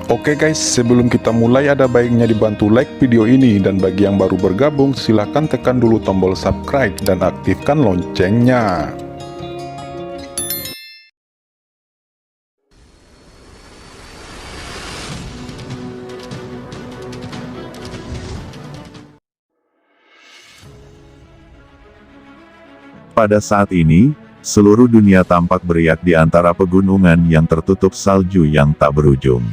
Oke guys, sebelum kita mulai ada baiknya dibantu like video ini, dan bagi yang baru bergabung silahkan tekan dulu tombol subscribe dan aktifkan loncengnya. Pada saat ini, seluruh dunia tampak beriak di antara pegunungan yang tertutup salju yang tak berujung.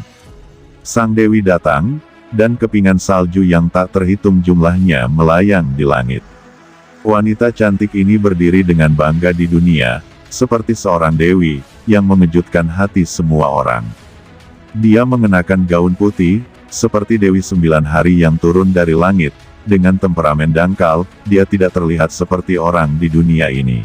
Sang Dewi datang, dan kepingan salju yang tak terhitung jumlahnya melayang di langit. Wanita cantik ini berdiri dengan bangga di dunia, seperti seorang dewi, yang mengejutkan hati semua orang. Dia mengenakan gaun putih, seperti Dewi 9 hari yang turun dari langit. Dengan temperamen dangkal, dia tidak terlihat seperti orang di dunia ini.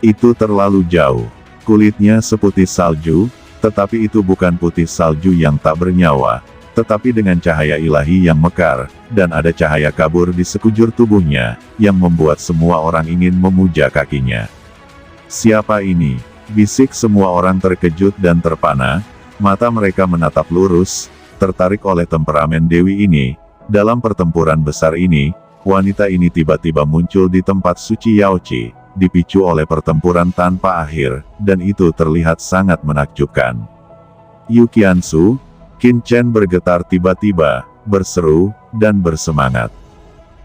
Itu terlalu jauh. Kulitnya seputih salju, tetapi itu bukan putih salju yang tak bernyawa, tetapi dengan cahaya ilahi yang mekar, dan ada cahaya kabur di sekujur tubuhnya, yang membuat semua orang ingin memuja kakinya. Siapa ini? Bisik semua orang terkejut dan terpana, mata mereka menatap lurus, tertarik oleh temperamen Dewi ini. Dalam pertempuran besar ini, wanita ini tiba-tiba muncul di tempat suci Yaochi, dipicu oleh pertempuran tanpa akhir, dan itu terlihat sangat menakjubkan. Yu Qiansu, Qin Chen bergetar tiba-tiba, berseru, dan bersemangat.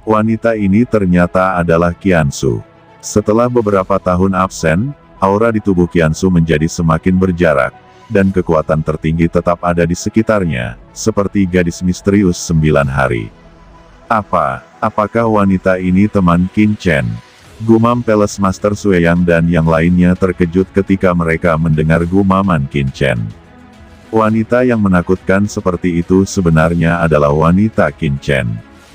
Wanita ini ternyata adalah Qiansu. Setelah beberapa tahun absen, aura di tubuh Qiansu menjadi semakin berjarak, dan kekuatan tertinggi tetap ada di sekitarnya, seperti gadis misterius 9 hari. Apakah wanita ini teman Qin Chen? Gumam Palace Master Sueyang dan yang lainnya terkejut ketika mereka mendengar gumaman Qin Chen. Wanita yang menakutkan seperti itu sebenarnya adalah wanita Qin Chen.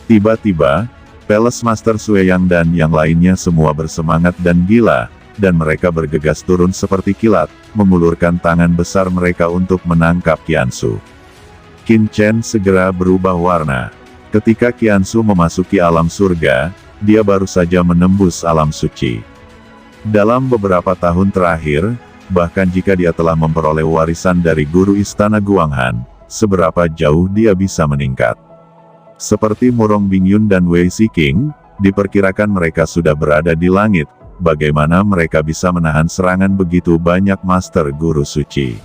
Tiba-tiba, Palace Master Sueyang dan yang lainnya semua bersemangat dan gila, dan mereka bergegas turun seperti kilat, mengulurkan tangan besar mereka untuk menangkap Qiansu. Qin Chen segera berubah warna. Ketika Qiansu memasuki alam surga, dia baru saja menembus alam suci. Dalam beberapa tahun terakhir, bahkan jika dia telah memperoleh warisan dari guru istana Guanghan, seberapa jauh dia bisa meningkat. Seperti Murong Bingyun dan Wei Siqing, diperkirakan mereka sudah berada di langit. Bagaimana mereka bisa menahan serangan begitu banyak master guru suci?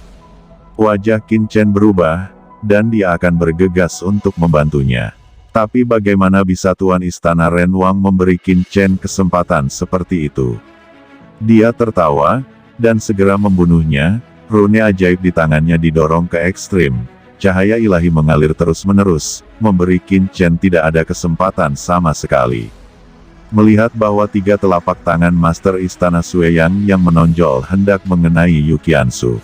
Wajah Qin Chen berubah, dan dia akan bergegas untuk membantunya. Tapi bagaimana bisa Tuan Istana Renwang memberi Qin Chen kesempatan seperti itu? Dia tertawa, dan segera membunuhnya. Rune ajaib di tangannya didorong ke ekstrim. Cahaya ilahi mengalir terus-menerus, memberi Qin Chen tidak ada kesempatan sama sekali. Melihat bahwa 3 telapak tangan Master Istana Sueyang yang menonjol hendak mengenai Yu Qiansu.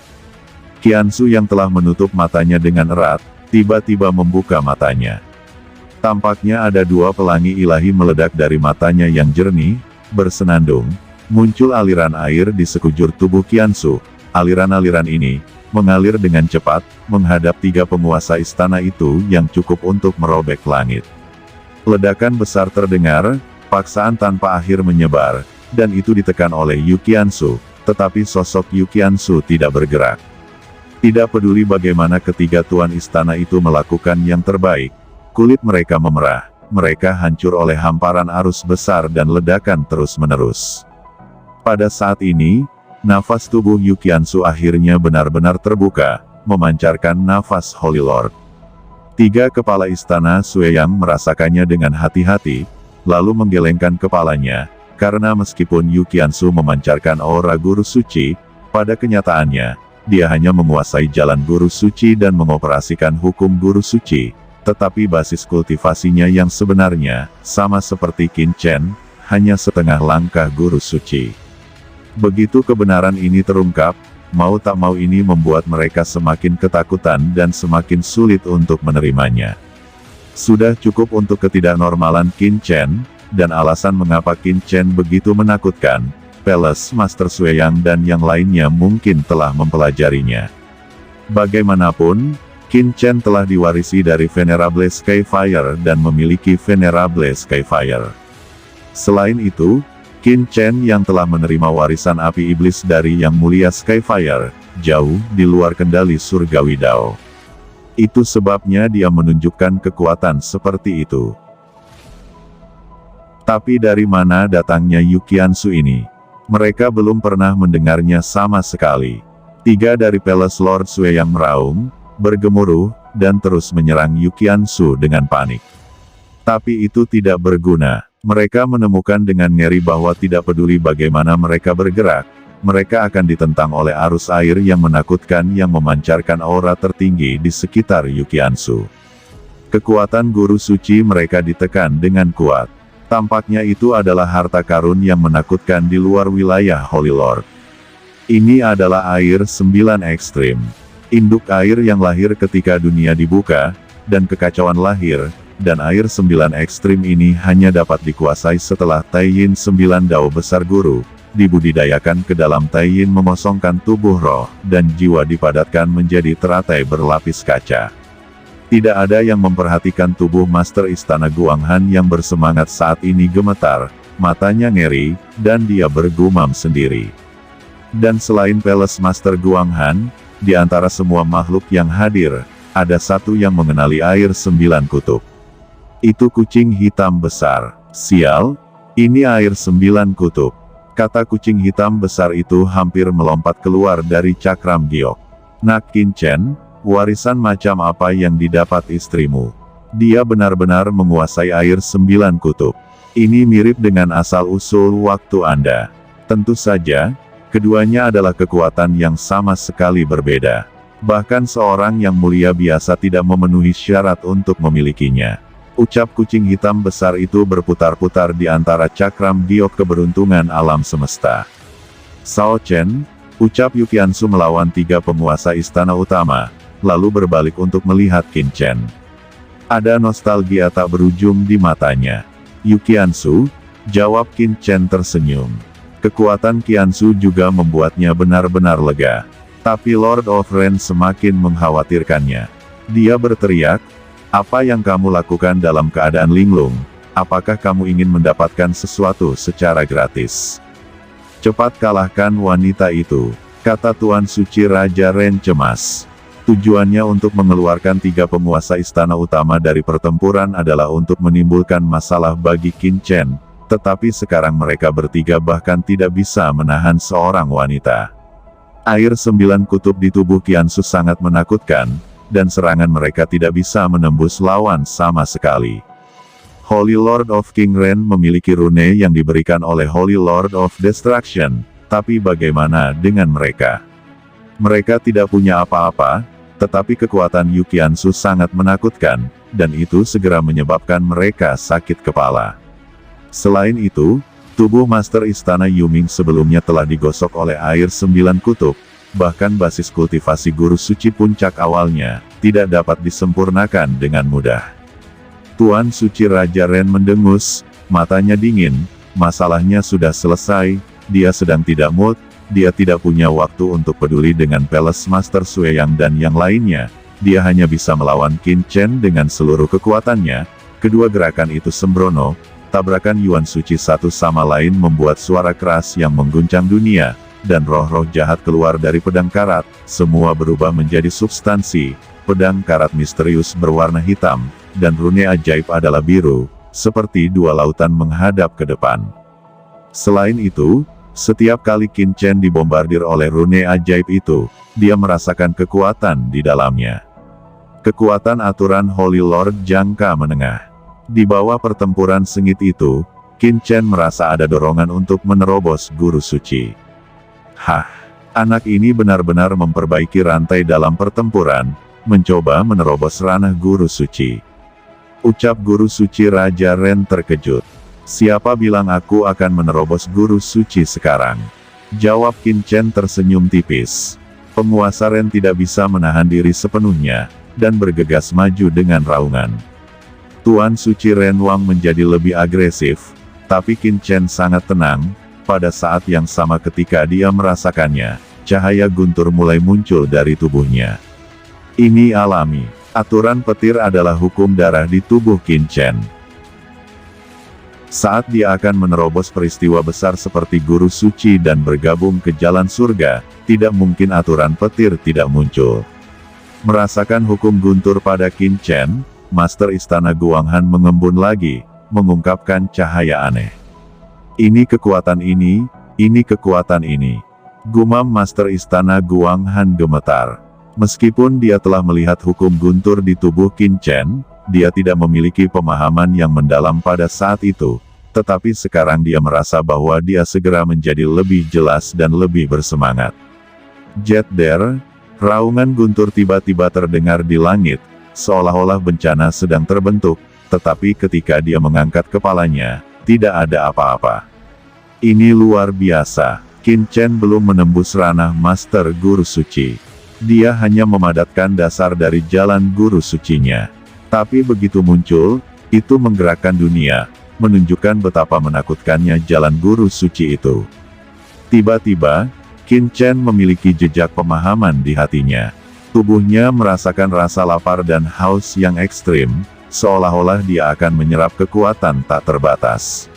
Qiansu yang telah menutup matanya dengan erat, tiba-tiba membuka matanya. Tampaknya ada 2 pelangi ilahi meledak dari matanya yang jernih, bersenandung, muncul aliran air di sekujur tubuh Qiansu. Aliran-aliran ini mengalir dengan cepat, menghadap 3 penguasa istana itu yang cukup untuk merobek langit. Ledakan besar terdengar, paksaan tanpa akhir menyebar, dan itu ditekan oleh Yu Qiansu, tetapi sosok Yu Qiansu tidak bergerak. Tidak peduli bagaimana ketiga tuan istana itu melakukan yang terbaik, kulit mereka memerah, mereka hancur oleh hamparan arus besar dan ledakan terus-menerus. Pada saat ini, nafas tubuh Yu Qiansu akhirnya benar-benar terbuka, memancarkan nafas Holy Lord. 3 kepala istana Sueyang merasakannya dengan hati-hati, lalu menggelengkan kepalanya, karena meskipun Yu Qiansu memancarkan aura guru suci, pada kenyataannya, dia hanya menguasai jalan guru suci dan mengoperasikan hukum guru suci, tetapi basis kultivasinya yang sebenarnya, sama seperti Qin Chen, hanya setengah langkah guru suci. Begitu kebenaran ini terungkap, mau tak mau ini membuat mereka semakin ketakutan dan semakin sulit untuk menerimanya. Sudah cukup untuk ketidaknormalan Qin Chen, dan alasan mengapa Qin Chen begitu menakutkan, Palace Master Sueyang dan yang lainnya mungkin telah mempelajarinya. Bagaimanapun, Qin Chen telah diwarisi dari Venerable Skyfire dan memiliki Venerable Skyfire. Selain itu, Qin Chen yang telah menerima warisan api iblis dari Yang Mulia Skyfire, jauh di luar kendali surgawi Dao. Itu sebabnya dia menunjukkan kekuatan seperti itu. Tapi dari mana datangnya Yukiansu ini? Mereka belum pernah mendengarnya sama sekali. 3 dari Palace Lord Sue yang meraung, bergemuruh, dan terus menyerang Yukiansu dengan panik. Tapi itu tidak berguna. Mereka menemukan dengan ngeri bahwa tidak peduli bagaimana mereka bergerak, mereka akan ditentang oleh arus air yang menakutkan yang memancarkan aura tertinggi di sekitar Yukiansu. Kekuatan guru suci mereka ditekan dengan kuat. Tampaknya itu adalah harta karun yang menakutkan di luar wilayah Holy Lord. Ini adalah air 9 ekstrim. Induk air yang lahir ketika dunia dibuka, dan kekacauan lahir, dan air 9 ekstrim ini hanya dapat dikuasai setelah Taiyin 9 Dao Besar Guru, dibudidayakan ke dalam Taiyin mengosongkan tubuh roh, dan jiwa dipadatkan menjadi teratai berlapis kaca. Tidak ada yang memperhatikan tubuh Master Istana Guanghan yang bersemangat saat ini gemetar, matanya ngeri, dan dia bergumam sendiri. Dan selain Palace Master Guanghan, di antara semua makhluk yang hadir, ada satu yang mengenali air 9 kutub. Itu kucing hitam besar. Sial, ini air 9 kutub. Kata kucing hitam besar itu hampir melompat keluar dari cakram giok. Nak Kinchen, warisan macam apa yang didapat istrimu? Dia benar-benar menguasai air 9 kutub. Ini mirip dengan asal-usul waktu Anda. Tentu saja, keduanya adalah kekuatan yang sama sekali berbeda. Bahkan seorang yang mulia biasa tidak memenuhi syarat untuk memilikinya. Ucap kucing hitam besar itu berputar-putar di antara cakram giok keberuntungan alam semesta. Sao Chen, ucap Yukiansu melawan 3 penguasa istana utama, lalu berbalik untuk melihat Qin Chen. Ada nostalgia tak berujung di matanya. Yukiansu, jawab Qin Chen tersenyum. Kekuatan Qiansu juga membuatnya benar-benar lega. Tapi Lord of Ren semakin mengkhawatirkannya. Dia berteriak, apa yang kamu lakukan dalam keadaan linglung? Apakah kamu ingin mendapatkan sesuatu secara gratis? Cepat kalahkan wanita itu, kata Tuan Suci Raja Ren cemas. Tujuannya untuk mengeluarkan 3 penguasa istana utama dari pertempuran adalah untuk menimbulkan masalah bagi Qin Chen, tetapi sekarang mereka bertiga bahkan tidak bisa menahan seorang wanita. Air 9 kutub di tubuh Qiansu sangat menakutkan, dan serangan mereka tidak bisa menembus lawan sama sekali. Holy Lord of King Ren memiliki rune yang diberikan oleh Holy Lord of Destruction, tapi bagaimana dengan mereka? Mereka tidak punya apa-apa, tetapi kekuatan Yukiansu sangat menakutkan, dan itu segera menyebabkan mereka sakit kepala. Selain itu, tubuh Master Istana Yuming sebelumnya telah digosok oleh air 9 kutub, bahkan basis kultivasi guru suci puncak awalnya, tidak dapat disempurnakan dengan mudah. Tuan Suci Raja Ren mendengus, matanya dingin, masalahnya sudah selesai, dia sedang tidak mood, dia tidak punya waktu untuk peduli dengan Palace Master Sueyang dan yang lainnya, dia hanya bisa melawan Qin Chen dengan seluruh kekuatannya. Kedua gerakan itu sembrono, tabrakan Yuan Suci satu sama lain membuat suara keras yang mengguncang dunia, dan roh-roh jahat keluar dari pedang karat, semua berubah menjadi substansi. Pedang karat misterius berwarna hitam, dan rune ajaib adalah biru, seperti 2 lautan menghadap ke depan. Selain itu, setiap kali Qin Chen dibombardir oleh rune ajaib itu, dia merasakan kekuatan di dalamnya. Kekuatan aturan Holy Lord jangka menengah. Di bawah pertempuran sengit itu, Qin Chen merasa ada dorongan untuk menerobos guru suci. Hah, anak ini benar-benar memperbaiki rantai dalam pertempuran, mencoba menerobos ranah guru suci. Ucap guru suci Raja Ren terkejut. Siapa bilang aku akan menerobos guru suci sekarang? Jawab Qin Chen tersenyum tipis. Penguasa Ren tidak bisa menahan diri sepenuhnya, dan bergegas maju dengan raungan. Tuan Suci Ren Wang menjadi lebih agresif, tapi Qin Chen sangat tenang. Pada saat yang sama ketika dia merasakannya, cahaya guntur mulai muncul dari tubuhnya. Ini alami. Aturan petir adalah hukum darah di tubuh Qin Chen. Saat dia akan menerobos peristiwa besar seperti guru suci dan bergabung ke jalan surga, tidak mungkin aturan petir tidak muncul. Merasakan hukum guntur pada Qin Chen, Master Istana Guanghan mengembun lagi, mengungkapkan cahaya aneh. Ini kekuatan ini kekuatan ini. Gumam Master Istana Guanghan gemetar. Meskipun dia telah melihat hukum guntur di tubuh Qin Chen, dia tidak memiliki pemahaman yang mendalam pada saat itu. Tetapi sekarang dia merasa bahwa dia segera menjadi lebih jelas dan lebih bersemangat. Jet der, raungan guntur tiba-tiba terdengar di langit, seolah-olah bencana sedang terbentuk, tetapi ketika dia mengangkat kepalanya, tidak ada apa-apa. Ini luar biasa, Qin Chen belum menembus ranah Master Guru Suci. Dia hanya memadatkan dasar dari jalan Guru Sucinya. Tapi begitu muncul, itu menggerakkan dunia, menunjukkan betapa menakutkannya jalan Guru Suci itu. Tiba-tiba, Qin Chen memiliki jejak pemahaman di hatinya. Tubuhnya merasakan rasa lapar dan haus yang ekstrim, seolah-olah dia akan menyerap kekuatan tak terbatas.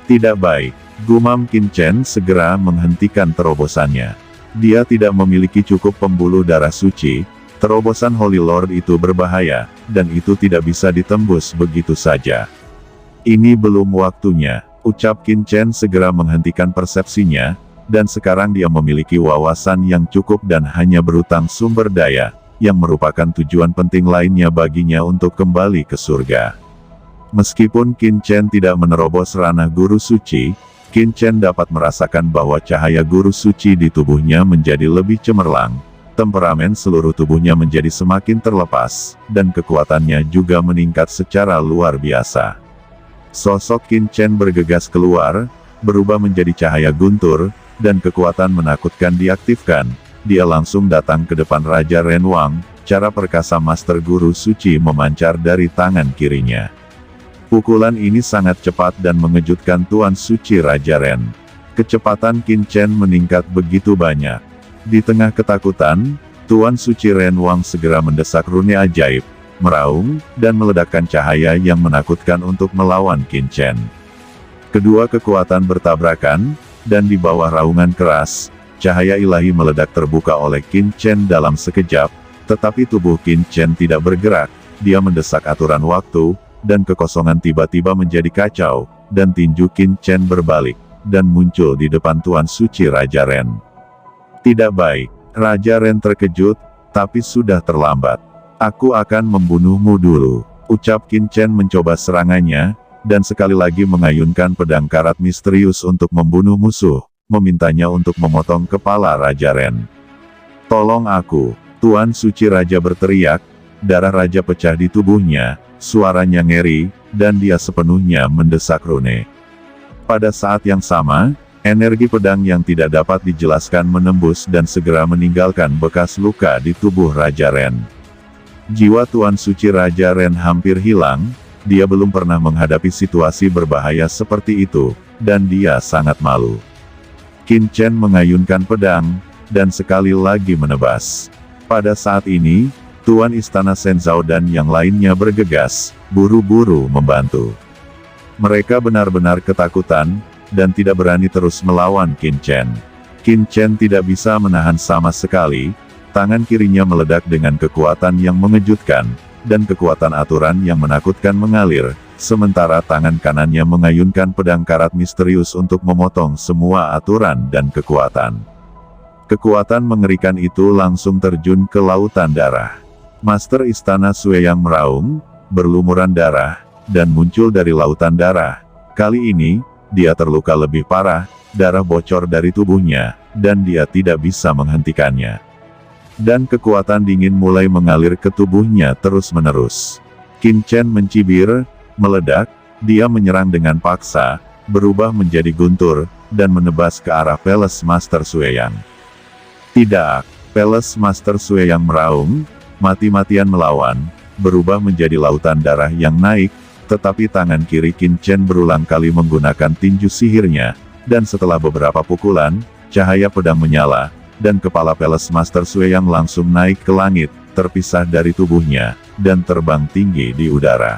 Tidak baik, gumam Qin Chen segera menghentikan terobosannya. Dia tidak memiliki cukup pembuluh darah suci, terobosan Holy Lord itu berbahaya, dan itu tidak bisa ditembus begitu saja. Ini belum waktunya, ucap Qin Chen segera menghentikan persepsinya, dan sekarang dia memiliki wawasan yang cukup dan hanya berutang sumber daya, yang merupakan tujuan penting lainnya baginya untuk kembali ke surga. Meskipun Qin Chen tidak menerobos ranah Guru Suci, Qin Chen dapat merasakan bahwa cahaya Guru Suci di tubuhnya menjadi lebih cemerlang, temperamen seluruh tubuhnya menjadi semakin terlepas, dan kekuatannya juga meningkat secara luar biasa. Sosok Qin Chen bergegas keluar, berubah menjadi cahaya guntur, dan kekuatan menakutkan diaktifkan. Dia langsung datang ke depan Raja Ren Wang, cara perkasa Master Guru Suci memancar dari tangan kirinya. Pukulan ini sangat cepat dan mengejutkan Tuan Suci Raja Ren. Kecepatan Qin Chen meningkat begitu banyak. Di tengah ketakutan, Tuan Suci Ren Wang segera mendesak rune ajaib, meraung, dan meledakkan cahaya yang menakutkan untuk melawan Qin Chen. Kedua kekuatan bertabrakan, dan di bawah raungan keras, cahaya ilahi meledak terbuka oleh Qin Chen dalam sekejap, tetapi tubuh Qin Chen tidak bergerak, dia mendesak aturan waktu, dan kekosongan tiba-tiba menjadi kacau, dan tinju Qin Chen berbalik, dan muncul di depan Tuan Suci Raja Ren. Tidak baik, Raja Ren terkejut, tapi sudah terlambat. Aku akan membunuhmu dulu, ucap Qin Chen mencoba serangannya, dan sekali lagi mengayunkan pedang karat misterius untuk membunuh musuh, memintanya untuk memotong kepala Raja Ren. Tolong aku, Tuan Suci Raja berteriak, darah Raja pecah di tubuhnya, suaranya ngeri, dan dia sepenuhnya mendesak rune. Pada saat yang sama, energi pedang yang tidak dapat dijelaskan menembus dan segera meninggalkan bekas luka di tubuh Raja Ren. Jiwa Tuan Suci Raja Ren hampir hilang. Dia belum pernah menghadapi situasi berbahaya seperti itu, dan dia sangat malu. Qin Chen mengayunkan pedang, dan sekali lagi menebas. Pada saat ini, Tuan Istana Shenzhou dan yang lainnya bergegas, buru-buru membantu. Mereka benar-benar ketakutan, dan tidak berani terus melawan Qin Chen. Qin Chen tidak bisa menahan sama sekali, tangan kirinya meledak dengan kekuatan yang mengejutkan, dan kekuatan aturan yang menakutkan mengalir, sementara tangan kanannya mengayunkan pedang karat misterius untuk memotong semua aturan dan kekuatan. Kekuatan mengerikan itu langsung terjun ke lautan darah. Master Istana Sueyang meraung, berlumuran darah, dan muncul dari lautan darah. Kali ini, dia terluka lebih parah, darah bocor dari tubuhnya, dan dia tidak bisa menghentikannya. Dan kekuatan dingin mulai mengalir ke tubuhnya terus-menerus. Qin Chen mencibir, meledak, dia menyerang dengan paksa, berubah menjadi guntur, dan menebas ke arah Palace Master Sueyang. Tidak, Palace Master Sueyang meraung, mati-matian melawan, berubah menjadi lautan darah yang naik, tetapi tangan kiri Qin Chen berulang kali menggunakan tinju sihirnya, dan setelah beberapa pukulan, cahaya pedang menyala, dan kepala Palace Master Sueyang langsung naik ke langit, terpisah dari tubuhnya, dan terbang tinggi di udara.